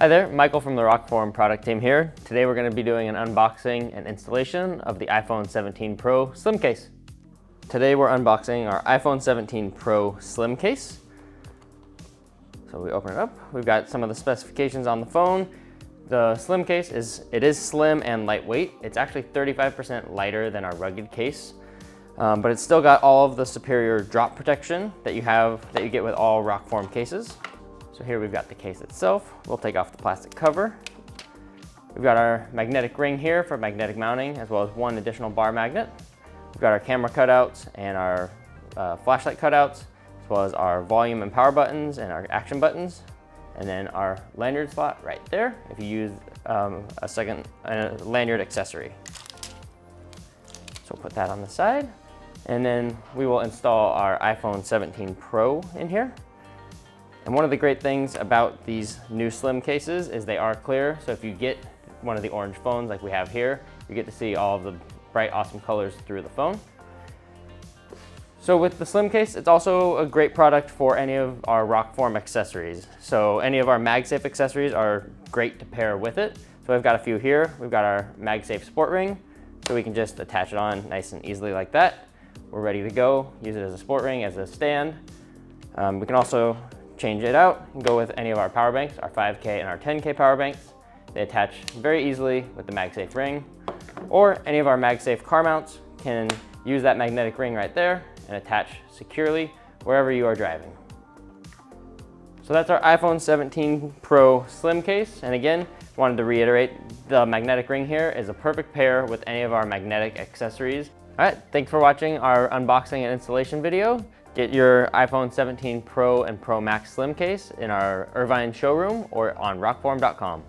Hi there, Michael from the Rokform product team here. Today we're going to be doing an unboxing and installation of the iPhone 17 Pro Slim case. Today we're unboxing our iPhone 17 Pro Slim case. So we open it up, we've got some of the specifications on the phone. The Slim case is slim and lightweight. It's actually 35% lighter than our rugged case, but it's still got all of the superior drop protection that you get with all Rokform cases. So here we've got the case itself. We'll take off the plastic cover. We've got our magnetic ring here for magnetic mounting, as well as one additional bar magnet. We've got our camera cutouts and our flashlight cutouts, as well as our volume and power buttons and our action buttons. And then our lanyard slot right there, if you use a second lanyard accessory. So we'll put that on the side. And then we will install our iPhone 17 Pro in here. And one of the great things about these new Slim cases is they are clear. So if you get one of the orange phones like we have here, you get to see all of the bright, awesome colors through the phone. So with the Slim case, it's also a great product for any of our Rokform accessories. So any of our MagSafe accessories are great to pair with it. So I've got a few here. We've got our MagSafe sport ring, so we can just attach it on nice and easily like that. We're ready to go. Use it as a sport ring, as a stand. We can also change it out and go with any of our power banks, our 5K and our 10K power banks. They attach very easily with the MagSafe ring, or any of our MagSafe car mounts can use that magnetic ring right there and attach securely wherever you are driving. So that's our iPhone 17 Pro Slim case. And again, wanted to reiterate, the magnetic ring here is a perfect pair with any of our magnetic accessories. All right, thanks for watching our unboxing and installation video. Get your iPhone 17 Pro and Pro Max Slim case in our Irvine showroom or on rokform.com.